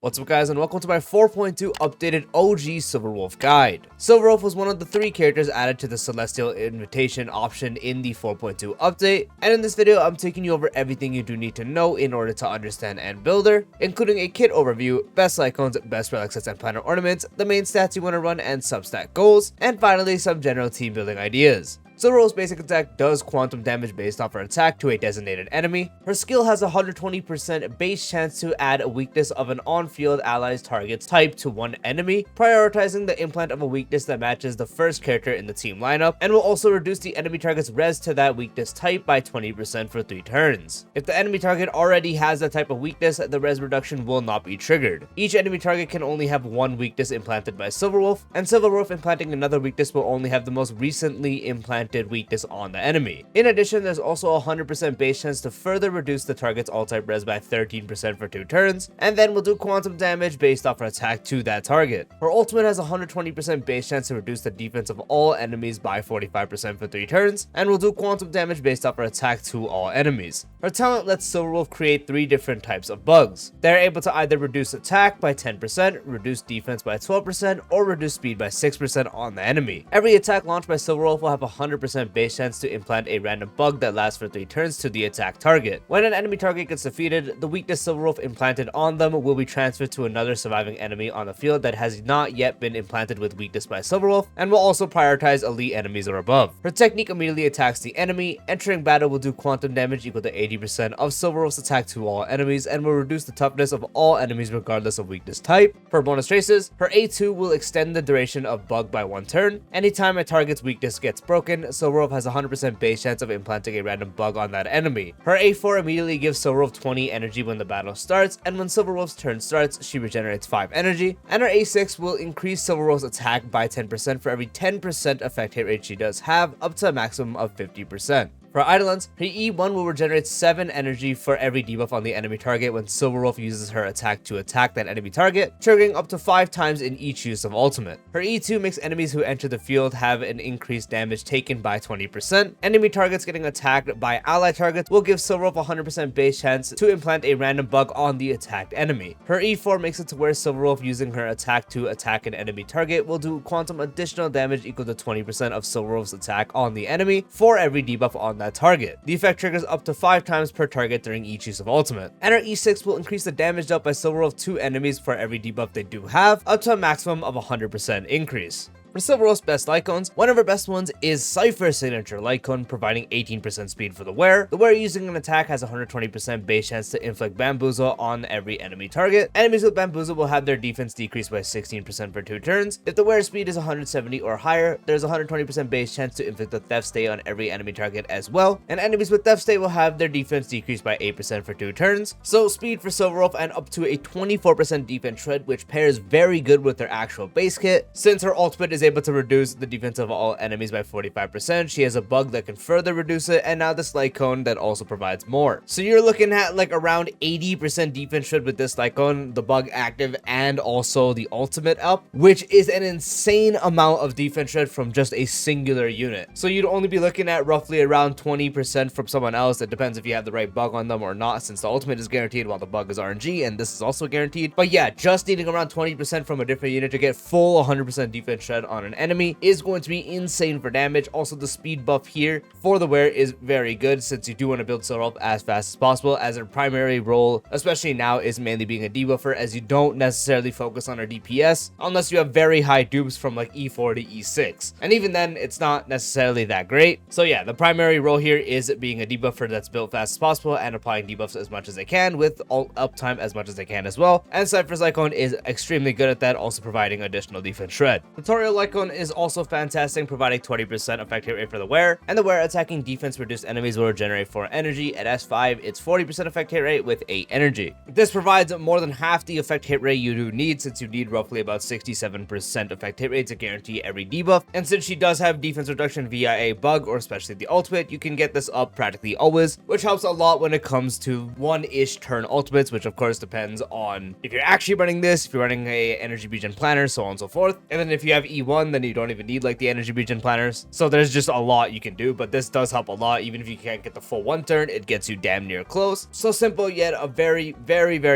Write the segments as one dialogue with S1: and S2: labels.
S1: What's up guys, and welcome to my 4.2 updated OG Silverwolf guide. Silverwolf was one of the 3 characters added to the Celestial Invitation option in the 4.2 update, and in this video I'm taking you over everything you do need to know in order to understand and build her, including a kit overview, best Lightcones, best Relics and planar ornaments, the main stats you want to run and substat goals, and finally some general team building ideas. Silverwolf's basic attack does quantum damage based off her attack to a designated enemy. Her skill has a 120% base chance to add a weakness of an on-field ally's target's type to one enemy, prioritizing the implant of a weakness that matches the first character in the team lineup, and will also reduce the enemy target's res to that weakness type by 20% for 3 turns. If the enemy target already has that type of weakness, the res reduction will not be triggered. Each enemy target can only have one weakness implanted by Silverwolf, and Silverwolf implanting another weakness will only have the most recently implanted weakness on the enemy. In addition, there's also a 100% base chance to further reduce the target's all-type res by 13% for 2 turns, and then will do quantum damage based off her attack to that target. Her ultimate has a 120% base chance to reduce the defense of all enemies by 45% for 3 turns, and will do quantum damage based off her attack to all enemies. Her talent lets Silverwolf create 3 different types of bugs. They're able to either reduce attack by 10%, reduce defense by 12%, or reduce speed by 6% on the enemy. Every attack launched by Silverwolf will have a 100% base chance to implant a random bug that lasts for 3 turns to the attack target. When an enemy target gets defeated, the weakness Silverwolf implanted on them will be transferred to another surviving enemy on the field that has not yet been implanted with weakness by Silverwolf, and will also prioritize elite enemies or above. Her technique immediately attacks the enemy. Entering battle will do quantum damage equal to 80% of Silverwolf's attack to all enemies, and will reduce the toughness of all enemies regardless of weakness type. For bonus traces, her A2 will extend the duration of bug by 1 turn. Anytime a target's weakness gets broken, Silverwolf has a 100% base chance of implanting a random bug on that enemy. Her A4 immediately gives Silverwolf 20 energy when the battle starts, and when Silverwolf's turn starts, she regenerates 5 energy, and her A6 will increase Silverwolf's attack by 10% for every 10% effect hit rate she does have, up to a maximum of 50%. For Eidolons, her E1 will regenerate 7 energy for every debuff on the enemy target when Silverwolf uses her attack to attack that enemy target, triggering up to 5 times in each use of ultimate. Her E2 makes enemies who enter the field have an increased damage taken by 20%. Enemy targets getting attacked by ally targets will give Silverwolf a 100% base chance to implant a random bug on the attacked enemy. Her E4 makes it to where Silverwolf using her attack to attack an enemy target will do quantum additional damage equal to 20% of Silverwolf's attack on the enemy for every debuff on that target. The effect triggers up to 5 times per target during each use of ultimate. And her E6 will increase the damage dealt by Silverwolf to enemies for every debuff they do have, up to a maximum of 100% increase. For Silverwolf's best Lightcones, one of her best ones is Cypher's signature Lightcone, providing 18% speed for the wearer. The wearer using an attack has a 120% base chance to inflict Bamboozle on every enemy target. Enemies with Bamboozle will have their defense decreased by 16% for 2 turns. If the wearer's speed is 170 or higher, there's a 120% base chance to inflict the Theft Stay on every enemy target as well. And enemies with Theft Stay will have their defense decreased by 8% for 2 turns. So speed for Silverwolf and up to a 24% defense shred, which pairs very good with their actual base kit. Since her ultimate is able to reduce the defense of all enemies by 45%, she has a bug that can further reduce it, and now this light cone that also provides more. So you're looking at like around 80% defense shred with this light cone, the bug active, and also the ultimate up, which is an insane amount of defense shred from just a singular unit. So you'd only be looking at roughly around 20% from someone else. It depends if you have the right bug on them or not, since the ultimate is guaranteed while the bug is RNG, and this is also guaranteed. But yeah, just needing around 20% from a different unit to get full 100% defense shred on an enemy is going to be insane for damage. Also, the speed buff here for the wearer is very good, since you do want to build Silverwolf as fast as possible, as her primary role, especially now, is mainly being a debuffer, as you don't necessarily focus on her DPS unless you have very high dupes from like E4 to E6, and even then it's not necessarily that great. So yeah, the primary role here is being a debuffer that's built fast as possible and applying debuffs as much as they can with all uptime as much as they can as well, and Cypher's Lightcone is extremely good at that, also providing additional defense shred. Tutorial Lightcone is also fantastic, providing 20% effect hit rate for the wearer, and the wearer attacking defense reduced enemies will regenerate 4 energy. At S5, it's 40% effect hit rate with 8 energy. This provides more than half the effect hit rate you do need, since you need roughly about 67% effect hit rate to guarantee every debuff, and since she does have defense reduction via a bug or especially the ultimate, you can get this up practically always, which helps a lot when it comes to 1-ish turn ultimates, which of course depends on if you're actually running this, if you're running a energy regen planner, so on and so forth. And then if you have E1, then you don't even need like the energy regen planners. So there's just a lot you can do, but this does help a lot. Even if you can't get the full 1 turn, it gets you damn near close. So simple, yet a very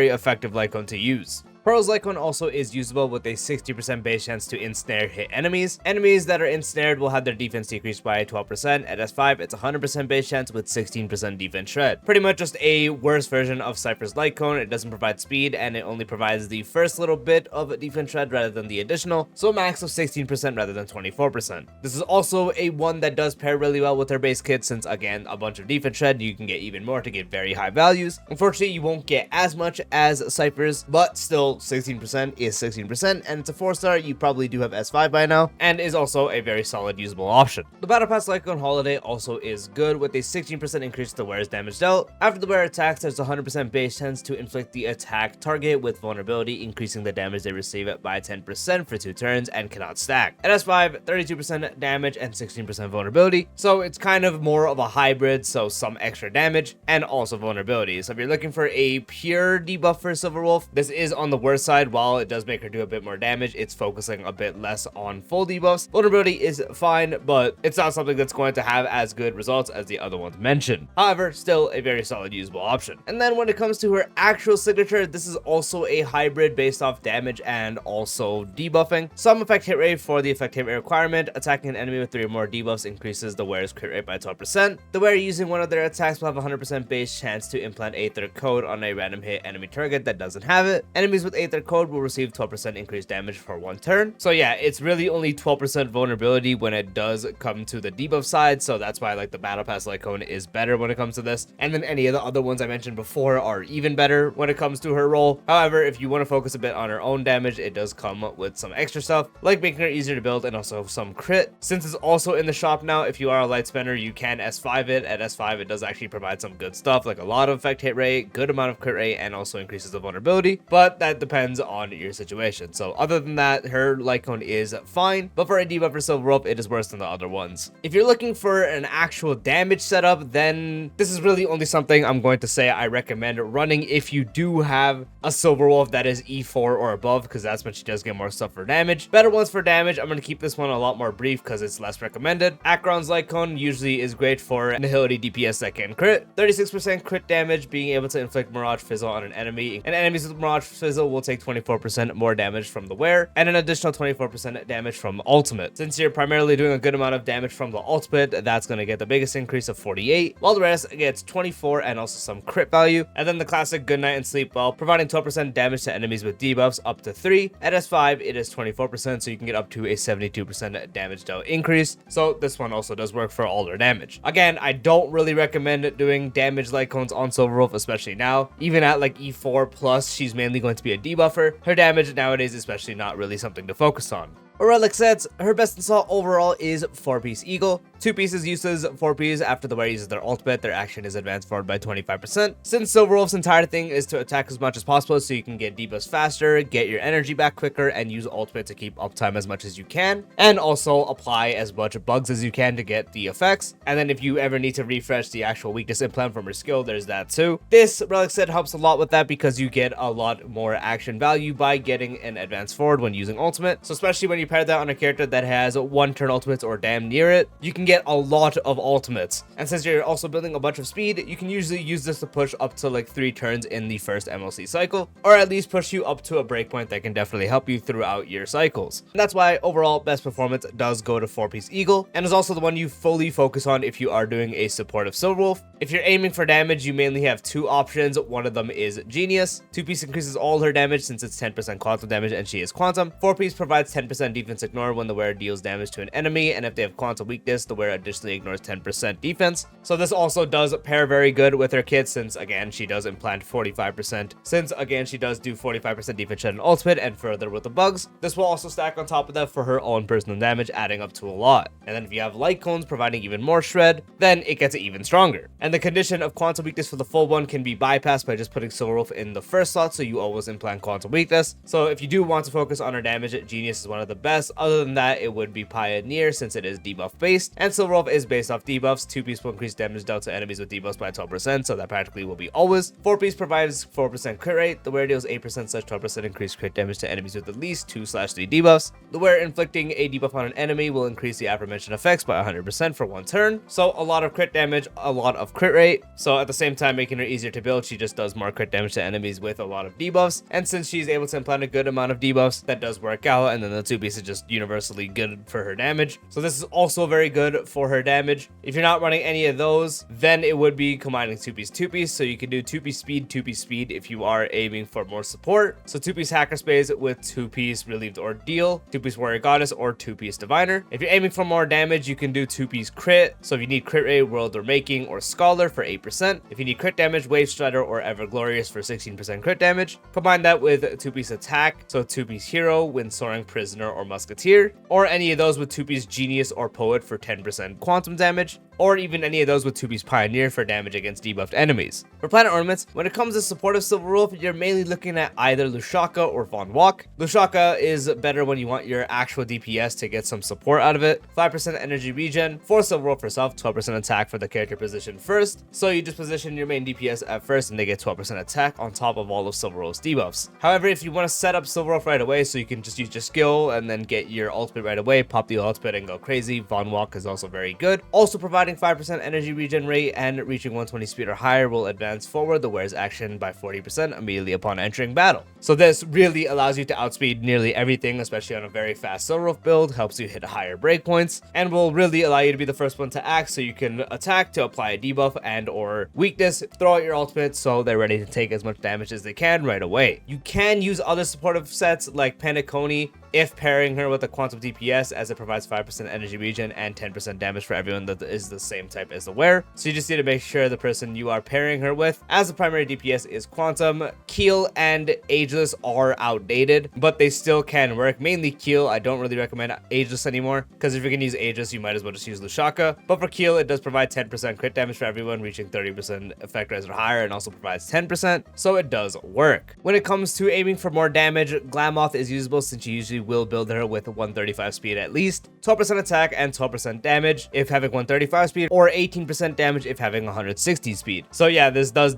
S1: effective Lightcone to use. Pearl's Lightcone also is usable with a 60% base chance to ensnare hit enemies. Enemies that are ensnared will have their defense decreased by 12%. At S5, it's 100% base chance with 16% defense shred. Pretty much just a worse version of Cypher's Lightcone. It doesn't provide speed, and it only provides the first little bit of defense shred rather than the additional, so a max of 16% rather than 24%. This is also a one that does pair really well with her base kit, since again, a bunch of defense shred, you can get even more to get very high values. Unfortunately, you won't get as much as Cypher's, but still 16% is 16%, and it's a 4-star. You probably do have S5 by now, and is also a very solid usable option. The Battle Pass Lightcone Holiday also is good with a 16% increase to the wearer's damage dealt. After the wearer attacks, there's 100% base chance to inflict the attack target with vulnerability, increasing the damage they receive by 10% for 2 turns and cannot stack. At S5, 32% damage and 16% vulnerability, so it's kind of more of a hybrid, so some extra damage and also vulnerability. So if you're looking for a pure debuff for Silver Wolf, this is on the worst side. While it does make her do a bit more damage, it's focusing a bit less on full debuffs. Vulnerability is fine, but it's not something that's going to have as good results as the other ones mentioned. However, still a very solid usable option. And then when it comes to her actual signature, this is also a hybrid based off damage and also debuffing. Some effect hit rate for the effect hit rate requirement. Attacking an enemy with 3 or more debuffs increases the wearer's crit rate by 12%. The wearer using one of their attacks will have a 100% base chance to implant Aether Code on a random hit enemy target that doesn't have it. Enemies with Aether Code will receive 12% increased damage for 1 turn. So yeah, it's really only 12% vulnerability when it does come to the debuff side, so that's why like the Battle Pass Lightcone is better when it comes to this. And then any of the other ones I mentioned before are even better when it comes to her role. However, if you want to focus a bit on her own damage, it does come with some extra stuff, like making her easier to build and also some crit. Since it's also in the shop now, if you are a light spender, you can S5 it. At S5, it does actually provide some good stuff, like a lot of effect hit rate, good amount of crit rate, and also increases the vulnerability, but that depends on your situation. So other than that, her Lightcone is fine, but for a debuff for Silver Wolf, it is worse than the other ones. If you're looking for an actual damage setup, then this is really only something I'm going to say I recommend running if you do have a Silver Wolf that is E4 or above, because that's when she does get more stuff for damage. Better ones for damage, I'm going to keep this one a lot more brief because it's less recommended. Acheron's Lightcone usually is great for Nihility DPS that can crit. 36% crit damage, being able to inflict Mirage Fizzle on an enemy, and enemies with Mirage Fizzle will take 24% more damage from the wearer, and an additional 24% damage from ultimate. Since you're primarily doing a good amount of damage from the ultimate, that's going to get the biggest increase of 48, while the rest gets 24 and also some crit value. And then the classic Good Night and Sleep Well, providing 12% damage to enemies with debuffs up to 3. At S5, it is 24%, so you can get up to a 72% damage dealt increase. So this one also does work for all their damage. Again, I don't really recommend doing damage Lightcones on Silver Wolf, especially now. Even at like E4 plus, she's mainly going to be a debuffer. Her damage nowadays is especially not really something to focus on. Relic sets, her best install overall is 4-piece Eagle. 2 pieces uses 4 Ps after the wearer uses their ultimate, their action is advanced forward by 25%. Since Silver Wolf's entire thing is to attack as much as possible so you can get debuffs faster, get your energy back quicker, and use ultimate to keep uptime as much as you can, and also apply as much bugs as you can to get the effects. And then if you ever need to refresh the actual weakness implant from her skill, there's that too. This Relic set helps a lot with that because you get a lot more action value by getting an advance forward when using ultimate. So especially when you pair that on a character that has 1 turn ultimates or damn near it, you can get a lot of ultimates. And since you're also building a bunch of speed, you can usually use this to push up to like 3 turns in the first MLC cycle, or at least push you up to a breakpoint that can definitely help you throughout your cycles. And that's why overall best performance does go to 4-piece Eagle, and is also the one you fully focus on if you are doing a supportive Silver Wolf. If you're aiming for damage, you mainly have 2 options. One of them is Genius. 2-piece increases all her damage since it's 10% quantum damage and she is quantum. 4-piece provides 10% defense ignore when the wearer deals damage to an enemy, and if they have quantum weakness, the wearer additionally ignores 10% defense. So this also does pair very good with her kit, since again she does implant 45%, since again she does do 45% defense shed and ultimate, and further with the bugs. This will also stack on top of that for her own personal damage, adding up to a lot. And then if you have Lightcones providing even more shred, then it gets even stronger. And the condition of quantum weakness for the full one can be bypassed by just putting Silver Wolf in the first slot, so you always implant quantum weakness. So if you do want to focus on her damage, Genius is one of the best. Other than that, it would be Pioneer, since it is debuff based, and And Silver Wolf is based off debuffs. 2-piece will increase damage dealt to enemies with debuffs by 12%, so that practically will be always. 4-piece provides 4% crit rate. The wearer deals 8% such 12% increased crit damage to enemies with at least 2/3 debuffs. The wearer inflicting a debuff on an enemy will increase the aforementioned effects by 100% for 1 turn. So a lot of crit damage, a lot of crit rate. So at the same time making her easier to build, she just does more crit damage to enemies with a lot of debuffs. And since she's able to implant a good amount of debuffs, that does work out. And then the 2-piece is just universally good for her damage. So this is also very good for her damage. If you're not running any of those, then it would be combining 2-piece. So you can do 2-piece speed if you are aiming for more support. So 2-piece hacker space with 2-piece relieved ordeal, 2-piece warrior goddess, or 2-piece diviner. If you're aiming for more damage, you can do 2-piece crit. So if you need crit rate, world or making or scholar for 8%. If you need crit damage, wave strider or ever glorious for 16% crit damage. Combine that with 2-piece attack. So 2-piece hero, wind soaring, prisoner, or musketeer, or any of those with 2-piece genius or poet for 10% quantum damage, or even any of those with 2-piece pioneer for damage against debuffed enemies. For planet ornaments, when it comes to supportive Silver Wolf, you're mainly looking at either Lushaka or Von Walk. Lushaka is better when you want your actual DPS to get some support out of it. 5% energy regen for Silver Wolf herself, 12% attack for the character position first. So you just position your main DPS at first and they get 12% attack on top of all of Silver Wolf's debuffs. However, if you want to set up Silver Wolf right away so you can just use your skill and then get your ultimate right away, pop the ultimate and go crazy, Von Walk is also very good. Also providing 5% energy regen rate and reaching 120 speed or higher will advance forward the wearer's action by 40% immediately upon entering battle. So this really allows you to outspeed nearly everything, especially on a very fast Silver Wolf build, helps you hit higher breakpoints, and will really allow you to be the first one to act so you can attack to apply a debuff and or weakness, throw out your ultimate so they're ready to take as much damage as they can right away. You can use other supportive sets like Penacony if pairing her with a quantum DPS, as it provides 5% energy regen and 10% damage for everyone that is the same type as the wearer. So you just need to make sure the person you are pairing her with as the primary DPS is quantum. Keel and ageless are outdated, but they still can work. Mainly Keel, I don't really recommend ageless anymore, because if you're gonna use ageless, you might as well just use Lushaka. But for Keel, it does provide 10% crit damage for everyone, reaching 30% effect res or higher, and also provides 10%, so it does work. When it comes to aiming for more damage, Glamoth is usable since you usually will build her with 135 speed at least, 12% attack and 12% damage if having 135 speed, or 18% damage if having 160 speed. So yeah, this does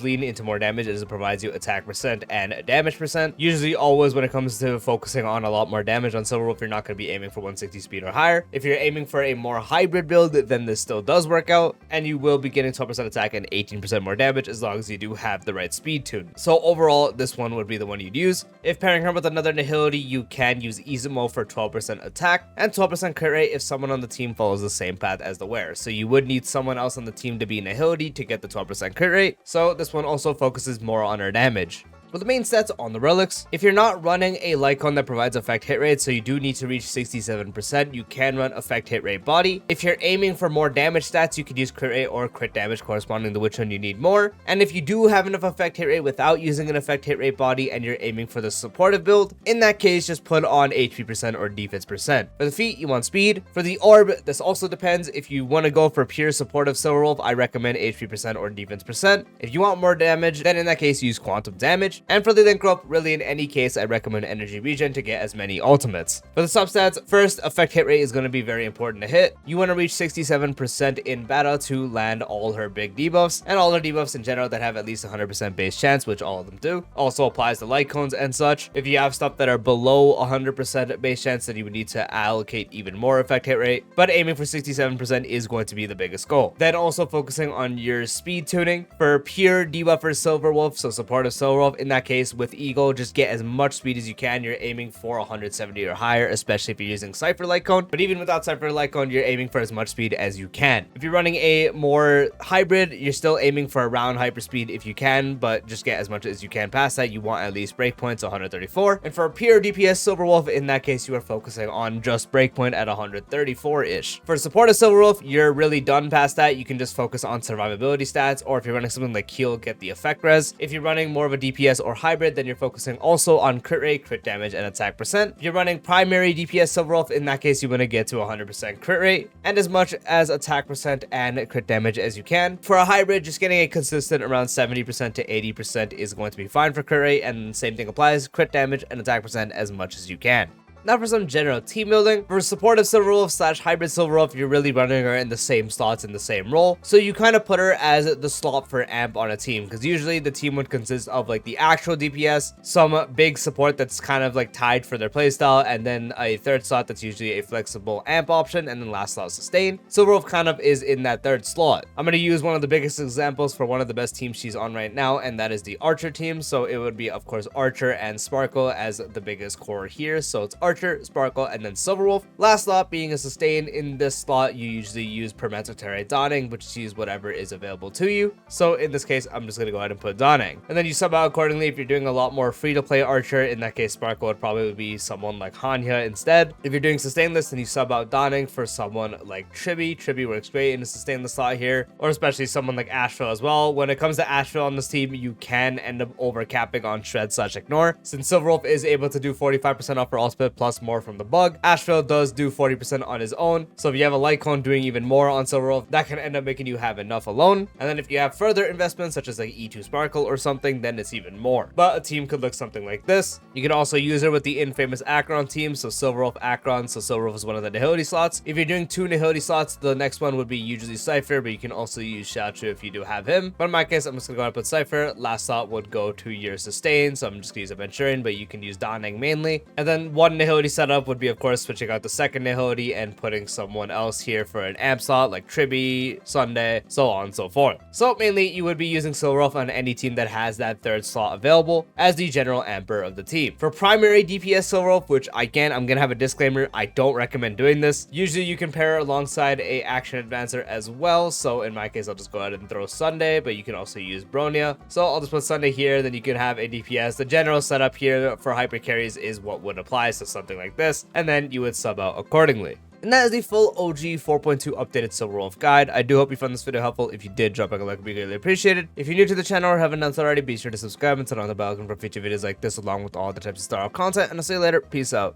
S1: lean into more damage as it provides you attack percent and damage percent. Usually always when it comes to focusing on a lot more damage on Silver Wolf, you're not going to be aiming for 160 speed or higher. If you're aiming for a more hybrid build, then this still does work out, and you will be getting 12% attack and 18% more damage as long as you do have the right speed tune. So overall, this one would be the one you'd use. If pairing her with another Nihility, you can use Izumo for 12% attack and 12% crit rate if someone on the team follows the same path as the wearer. So you would need someone else on the team to be Nihility to get the 12% crit rate. So this one also focuses more on her damage. For the main stats on the relics, if you're not running a Lightcone that provides effect hit rate, so you do need to reach 67%, you can run effect hit rate body. If you're aiming for more damage stats, you could use crit rate or crit damage corresponding to which one you need more. And if you do have enough effect hit rate without using an effect hit rate body and you're aiming for the supportive build, in that case, just put on HP percent or defense percent. For the feat, you want speed. For the orb, this also depends. If you want to go for pure supportive Silver Wolf, I recommend HP percent or defense percent. If you want more damage, then in that case, use quantum damage. And for the link up, really in any case, I recommend energy regen to get as many ultimates. For the substats, first, effect hit rate is going to be very important to hit. You want to reach 67% in battle to land all her big debuffs, and all her debuffs in general that have at least 100% base chance, which all of them do. Also applies to Lightcones and such. If you have stuff that are below 100% base chance, then you would need to allocate even more effect hit rate, but aiming for 67% is going to be the biggest goal. Then also focusing on your speed tuning. For pure debuffer Silver Wolf, so supportive Silver Wolf, in that case with Eagle, just get as much speed as you can. You're aiming for 170 or higher, especially if you're using Cypher Lightcone, but even without Cypher Lightcone, you're aiming for as much speed as you can. If you're running a more hybrid, you're still aiming for around hyperspeed if you can, but just get as much as you can past that. You want at least breakpoints 134, and for a pure DPS Silver Wolf, in that case you are focusing on just breakpoint at 134-ish. For supportive Silver Wolf, you're really done past that. You can just focus on survivability stats, or if you're running something like Keel, get the effect res. If you're running more of a DPS or hybrid, then you're focusing also on crit rate, crit damage, and attack percent. If you're running primary DPS Silver Wolf, in that case you want to get to 100% crit rate and as much as attack percent and crit damage as you can. For a hybrid, just getting a consistent around 70% to 80% is going to be fine for crit rate, and same thing applies, crit damage and attack percent as much as you can. Now for some general team building. For supportive Silver Wolf / hybrid Silver Wolf, you're really running her in the same slots in the same role. So you kind of put her as the slot for amp on a team, because usually the team would consist of like the actual DPS, some big support that's kind of like tied for their playstyle, and then a third slot that's usually a flexible amp option, and then last slot sustain. Silver Wolf kind of is in that third slot. I'm going to use one of the biggest examples for one of the best teams she's on right now, and that is the Archer team. So it would be, of course, Archer and Sparkle as the biggest core here. So it's Archer, Sparkle, and then Silver Wolf. Last slot being a sustain. In this slot, you usually use Permanentary Dawning, which use whatever is available to you. So in this case, I'm just going to go ahead and put Dawning. And then you sub out accordingly if you're doing a lot more free-to-play Archer. In that case, Sparkle would probably be someone like Hanya instead. If you're doing sustainless, then you sub out Dawning for someone like Tribi. Tribi works great in a sustainless slot here, or especially someone like Asheville as well. When it comes to Asheville on this team, you can end up overcapping on Shred / Ignore. Since Silver Wolf is able to do 45% off for all split plus more from the bug, Asheville does do 40% on his own. So if you have a Lightcone doing even more on Silver Wolf, that can end up making you have enough alone. And then if you have further investments such as like E2 Sparkle or something, then it's even more. But a team could look something like this. You can also use her with the infamous Akron team, so Silver Wolf Akron. So Silver Wolf is one of the Nihility slots. If you're doing 2 Nihility slots, the next one would be usually Cypher, but you can also use Xiaochu if you do have him. But in my case, I'm just gonna go ahead and put Cypher. Last slot would go to your sustain, so I'm just gonna use Aventurin, but you can use Dawning mainly. And then one Nihility setup would be, of course, switching out the second Nihility and putting someone else here for an amp slot like Tribi, Sunday, so on and so forth. So mainly you would be using Silver Wolf on any team that has that third slot available as the general amper of the team. For primary DPS Silver Wolf, which again, I'm gonna have a disclaimer, I don't recommend doing this. Usually you can pair alongside a action advancer as well. So in my case, I'll just go ahead and throw Sunday, but you can also use Bronya. So I'll just put Sunday here, then you can have a DPS. The general setup here for hyper carries is what would apply, so something like this, and then you would sub out accordingly. And that is the full OG 4.2 updated Silver Wolf guide. I do hope you found this video helpful. If you did, drop a like, would be greatly appreciated. If you're new to the channel or haven't done so already, be sure to subscribe and turn on the bell icon for future videos like this, along with all the types of Star Wars content. And I'll see you later. Peace out.